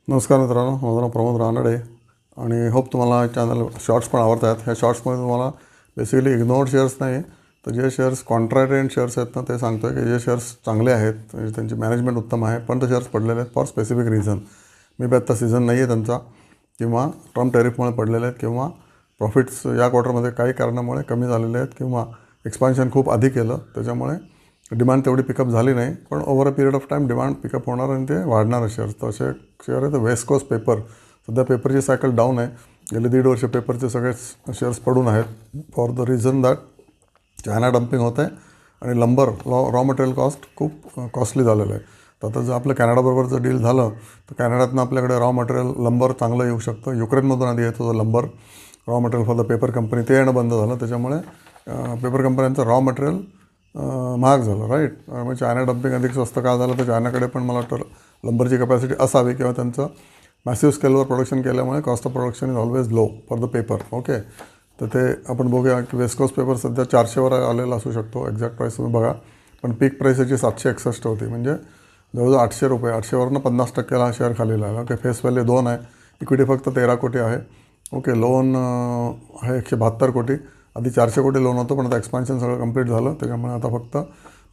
नमस्कार मित्रांनो, माझं नाव प्रमोद रानडे आणि होप तुम्हाला चॅनल शॉर्ट्स पण आवडत आहेत. ह्या शॉर्ट्समध्ये तुम्हाला बेसिकली इग्नोर्ड शेअर्स नाही, तर जे शेअर्स कॉन्ट्रारियंट शेअर्स आहेत ना, ते सांगतो आहे की जे शेअर्स चांगले आहेत, म्हणजे त्यांची मॅनेजमेंट उत्तम आहे, पण ते शेअर्स पडलेले आहेत for specific reason. May be आत्ता सीझन नाही आहे त्यांचा, किंवा ट्रम्प टॅरिफमुळे पडलेले आहेत, किंवा प्रॉफिट्स या क्वार्टरमध्ये काही कारणामुळे कमी झालेले आहेत, किंवा एक्सपान्शन खूप आधी केलं त्याच्यामुळे डिमांड तेवढी पिकअप झाली नाही. पण over a period of time demand pickup होणार आणि ते वाढणार शेअर्स. तर असे शेअर आहे. तर वेस्ट कोस्ट पेपर सध्या पेपरची सायकल डाऊन आहे. गेले 1.5 वर्ष पेपरचे सगळे शेअर्स पडून आहेत for the reason that China dumping होत आहे आणि लंबर रॉ मटेरियल कॉस्ट खूप कॉस्टली झालेलं आहे. तर आता जर आपलं कॅनडाबरोबरचं डील झालं तर कॅनडातनं आपल्याकडे रॉ मटेरियल लंबर चांगलं येऊ शकतं. युक्रेनमधून आधी येत होतं लंबर raw material for the paper company, ते येणं बंद झालं. त्याच्यामुळे पेपर कंपन्यांचं रॉ मटेरियल महाग झालं, राईट. मग चायना डम्पिंग अधिक स्वस्त का झालं, तर चायनाकडे पण मला वाटतं लंबरची कॅपॅसिटी असावी, किंवा त्यांचं मॅसिव्ह स्केलवर प्रोडक्शन केल्यामुळे cost of production is always low for the paper. Okay, तर ते आपण बघूया की वेस्ट कोस्ट पेपर सध्या 400वर आलेला असू शकतो. एक्झॅक्ट प्राईस तुम्ही बघा, पण पीक प्राईस याची 761 होती, म्हणजे जवळजवळ 800 रुपये. 800वरनं 50% हा शेअर खाली लागला. ओके, फेस व्हॅल्यू 2 आहे, इक्विटी फक्त 13 कोटी आहे. ओके, लोन आहे 172 कोटी. आधी 400 कोटी लोन होतं, पण आता एक्सपान्शन सगळं कंप्लीट झालं, त्याच्यामुळे आता फक्त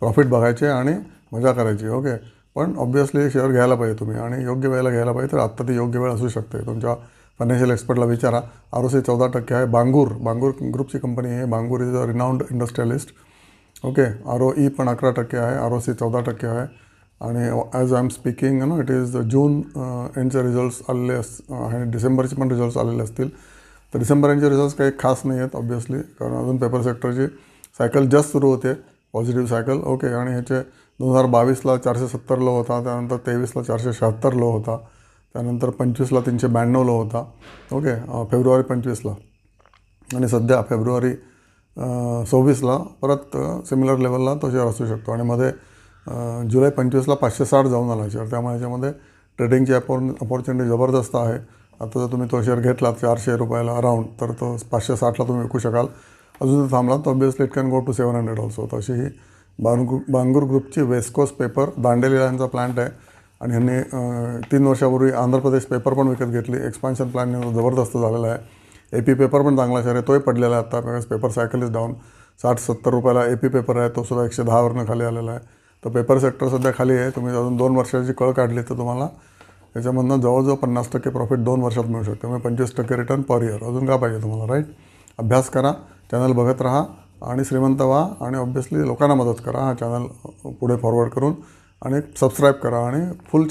प्रॉफिट बघायचे आणि मजा करायची. ओके, पण ऑब्व्हियसली शेअर घ्यायला पाहिजे तुम्ही, आणि योग्य वेळेला घ्यायला पाहिजे. तर आत्ता ती योग्य वेळ असू शकते. तुमच्या फायनान्शियल एक्सपर्टला विचारा. ROC 14% आहे. बांगूर ग्रुपची कंपनी आहे. Bangur is a renowned industrialist. Okay, ROE पण 11% आहे. ROC 14% आहे. आणि ॲज आय एम स्पीकिंग ना, इट इज जून एंडचे रिझल्ट्स आलेले आणि डिसेंबरचे पण रिझल्ट्स आलेले असतील. तर डिसेंबर एंडचे रिझल्ट्स काही खास नाही आहेत ऑब्व्हियसली, कारण अजून पेपर सेक्टरची सायकल जस्ट सुरू होते, पॉझिटिव्ह सायकल. ओके, आणि ह्याचे 2022ला 470 लो होता, त्यानंतर 23ला 476 लो होता, त्यानंतर 25ला 392 लो होता. ओके, फेब्रुवारी 25ला, आणि सध्या फेब्रुवारी 26ला परत सिमिलर लेवलला तो शेअर असू शकतो. आणि मध्ये जुलै 25ला 560 जाऊन आला शेअर. त्यामुळे याच्यामध्ये ट्रेडिंगची अपॉर्च्युनिटी जबरदस्त आहे. आता जर तुम्ही तो शेअर घेतला 400 रुपयाला अराऊंड, तर तो 560ला तुम्ही विकू शकाल. अजून जर थांबला तर obviously it can go to 700 also. तर अशी ही बांगूर ग्रुपची वेस्ट कोस्ट पेपर दांडेली यांचा प्लांट आहे, आणि ह्यांनी 3 वर्षापूर्वी आंध्र प्रदेश पेपर पण विकत घेतली. एक्सपान्शन प्लॅन जबरदस्त झालेला आहे. AP पेपर पण चांगला शेअर आहे, तोही पडलेला आहे आता, because paper cycle is down. 60-70 रुपयाला AP पेपर आहे, तो सुद्धा 110वरनं खाली आलेला आहे. तर पेपर सेक्टर सध्या खाली आहे. तुम्ही अजून 2 वर्षाची कळ काढली तर तुम्हाला याच्यामधनं जवळजवळ 50% प्रॉफिट 2 वर्षात मिळू शकते. म्हणजे 25% रिटर्न पर इयर. अजून का पाहिजे तुम्हाला, राईट. अभ्यास करा, चॅनल बघत राहा, आणि श्रीमंत व्हा, आणि ऑब्व्हियसली लोकांना मदत करा हा चॅनल पुढे फॉरवर्ड करून, आणि सबस्क्राईब करा, आणि फुल